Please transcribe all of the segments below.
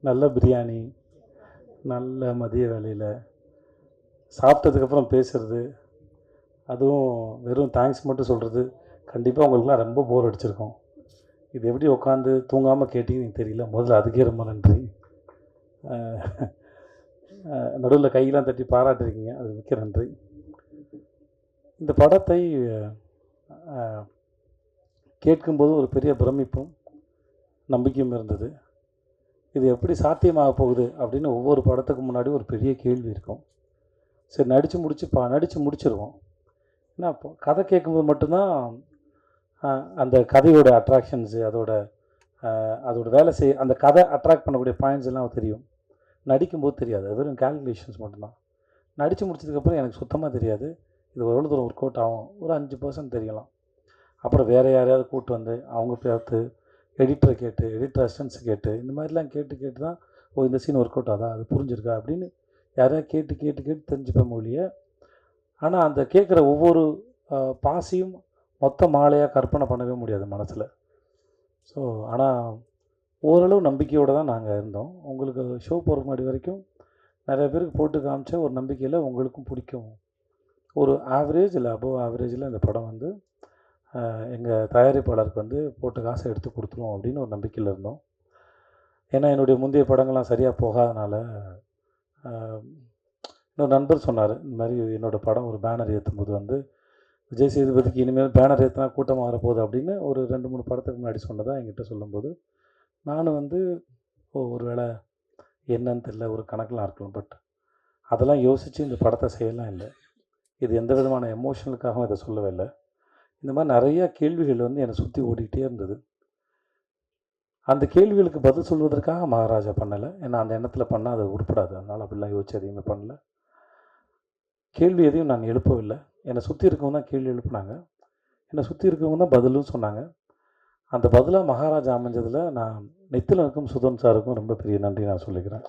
நல்ல பிரியாணி, நல்ல மதிய வேளையில சாப்பிட்டதுக்கப்புறம் பேசுறது, அதுவும் வெறும் தேங்க்ஸ் மட்டும் சொல்கிறது, கண்டிப்பாக உங்களுக்குலாம் ரொம்ப போர் அடிச்சிருக்கும். இது எப்படி உட்காந்து தூங்காமல் கேட்டீங்கன்னு தெரியல. முதல்ல அதுக்கே ரொம்ப நன்றி. நடுவில் கையெல்லாம் தட்டி பாராட்டிருக்கீங்க, அது மிக்க நன்றி. இந்த படத்தை கேட்கும்போது ஒரு பெரிய பிரமிப்பும் நம்பிக்கையும் இருந்தது. இது எப்படி சாத்தியமாக போகுது அப்படின்னு ஒவ்வொரு படத்துக்கு முன்னாடி ஒரு பெரிய கேள்வி இருக்கும். சரி, நடித்து முடிச்சிருவோம். ஏன்னா இப்போ கதை கேட்கும்போது மட்டும்தான் அந்த கதையோட அட்ராக்ஷன்ஸு, அதோட வேலை அந்த கதை அட்ராக்ட் பண்ணக்கூடிய பாயிண்ட்ஸ் எல்லாம் தெரியும். நடிக்கும்போது தெரியாது, அது வெறும் கால்குலேஷன்ஸ் மட்டும்தான். நடித்து முடிச்சதுக்கப்புறம் எனக்கு சுத்தமாக தெரியாது இது எவ்வளோ தூரம் ஒர்க் அவுட் ஆகும். ஒரு 5% தெரியலாம். அப்புறம் வேறு யாரையாவது கூப்பிட்டு வந்து அவங்க பார்த்து எடிட்டரை கேட்டு, எடிட்டர் அசிஸ்டன்ஸ் கேட்டு, இந்த மாதிரிலாம் கேட்டு தான் இந்த சீன் ஒர்க் அவுட் ஆகுதா, அது புரிஞ்சிருக்கா அப்படின்னு யாரையா கேட்டு தெரிஞ்சுப்பேன் மொழிய. ஆனால் அந்த கேட்குற ஒவ்வொரு பாசியும் மொத்த மாலையாக கற்பனை பண்ணவே முடியாது மனசில். ஸோ ஆனால் ஓரளவு நம்பிக்கையோடு தான் நாங்கள் இருந்தோம். உங்களுக்கு ஷோ போகிற முன்னாடி வரைக்கும் நிறைய பேருக்கு போட்டு காமிச்ச ஒரு நம்பிக்கையில் உங்களுக்கும் பிடிக்கும். ஒரு ஆவரேஜ் இல்லை அபோவ் ஆவரேஜில் இந்த படம் வந்து எங்கள் தயாரிப்பாளருக்கு போட்டு காசை எடுத்து கொடுத்துருவோம் அப்படின்னு ஒரு நம்பிக்கையில் இருந்தோம். ஏன்னா என்னுடைய முந்தைய படங்கள்லாம் சரியாக போகாதனால இன்னொரு நண்பர் சொன்னார், இந்த மாதிரி என்னோடய படம் ஒரு பேனர் ஏற்றும்போது விஜய் சேதுபதிக்கு இனிமேல் பேனர் ஏற்றினா கூட்டமாக வரப்போகுது அப்படின்னு ஒரு 2-3 படத்துக்கு முன்னாடி சொன்னதாக என்கிட்ட சொல்லும்போது நானும் ஒரு வேளை என்னன்னு தெரியல, ஒரு கணக்கெலாம் இருக்கலாம். பட் அதெல்லாம் யோசித்து இந்த படத்தை செய்யலாம் இல்லை. இது எந்த விதமான எமோஷனலுக்காகவும் இதை சொல்லவே இல்லை. இந்த மாதிரி நிறையா கேள்விகள் என்னை சுற்றி ஓடிக்கிட்டே இருந்தது. அந்த கேள்விகளுக்கு பதில் சொல்வதற்காக மகாராஜா பண்ணலை. ஏன்னா அந்த எண்ணத்தில் பண்ணால் அது உருப்படாது. அதனால் அப்படிலாம் யோசிச்சு எதையுமே பண்ணல. கேள்வி எதையும் நான் எழுப்பவில்லை. என்னை சுற்றி இருக்கவங்க தான் கேள்வி எழுப்புனாங்க. என்னை சுற்றி இருக்கவங்க தான் பதிலும் சொன்னாங்க. அந்த பதிலாக மகாராஜா அமைஞ்சதில் நான் நித்திலனுக்கும் சுதன் சாருக்கும் ரொம்ப பெரிய நன்றி நான் சொல்லிக்கிறேன்.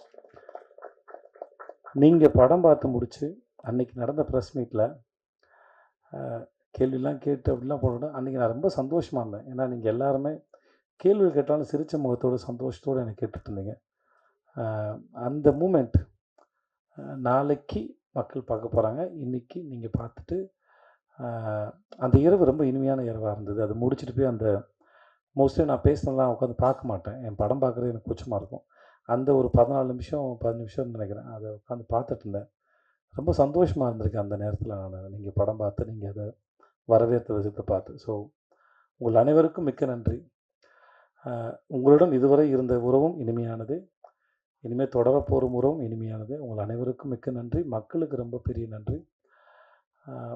நீங்கள் படம் பார்த்து முடித்து அன்றைக்கி நடந்த ப்ரெஸ் மீட்டில் கேள்விலாம் கேட்டு அப்படிலாம் போனோட அன்றைக்கி நான் ரொம்ப சந்தோஷமாக இருந்தேன். ஏன்னா நீங்கள் எல்லாருமே கேள்வி கேட்டாலும் சிரித்த முகத்தோடு சந்தோஷத்தோடு எனக்கு கேட்டுட்ருந்தீங்க. அந்த மூமெண்ட் நாளைக்கு மக்கள் பார்க்க போகிறாங்க. இன்றைக்கி நீங்கள் பார்த்துட்டு அந்த இரவு ரொம்ப இனிமையான இரவாக இருந்தது. அது முடிச்சுட்டு போய் அந்த மோஸ்ட்லி நான் பேசினலாம் உட்காந்து பார்க்க மாட்டேன். என் படம் பார்க்குறது எனக்கு கூச்சமாக இருக்கும். அந்த ஒரு 14 நிமிஷம் 10 நிமிஷம்னு நினைக்கிறேன், அதை உட்காந்து பார்த்துட்டு இருந்தேன். ரொம்ப சந்தோஷமாக இருந்திருக்கேன் அந்த நேரத்தில். நீங்கள் படம் பார்த்து நீங்கள் அதை வரவேற்ற விதத்தை பார்த்து. ஸோ உங்கள் அனைவருக்கும் மிக்க நன்றி. உங்களுடன் இதுவரை இருந்த உறவும் இனிமையானது. இனிமேல் தொடரப்போகிற உறவும் இனிமையானது. உங்கள் அனைவருக்கும் மிக்க நன்றி. மக்களுக்கு ரொம்ப பெரிய நன்றி.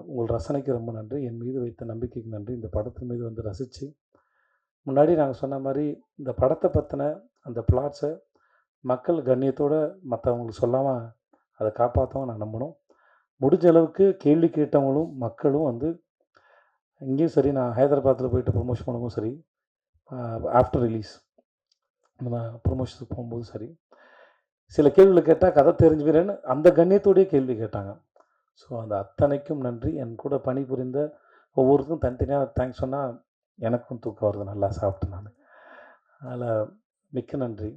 உங்கள் ரசனைக்கு ரொம்ப நன்றி. என் மீது வைத்த நம்பிக்கைக்கு நன்றி. இந்த படத்தின் மீது ரசித்து முன்னாடி நாங்கள் சொன்ன மாதிரி இந்த படத்தை பற்றின அந்த பிளாட்ஸை மக்கள் கண்ணியத்தோடு மற்றவங்களுக்கு சொல்லாமல் அதை காப்பாற்றவும் நான் நம்பணும். முடிஞ்ச அளவுக்கு கேள்வி கேட்டவங்களும் மக்களும் இங்கேயும் சரி, நான் ஹைதராபாத்தில் போயிட்டு ப்ரொமோஷன் பண்ணும்போது சரி, ஆஃப்டர் ரிலீஸ் நம்ம ப்ரொமோஷனுக்கு போகும்போது சரி, சில கேள்விகளை கேட்டால் கதை தெரிஞ்சுக்கிறேன்னு அந்த கண்ணியத்தோடையே கேள்வி கேட்டாங்க. ஸோ அந்த அத்தனைக்கும் நன்றி. என் கூட பணிபுரிந்த ஒவ்வொருத்தரும் தனித்தனியாக தேங்க்ஸ் சொன்னால் எனக்கும் தூக்கம் வருது நல்லா சாப்பிட்டு நான். அதனால் மிக்க நன்றி.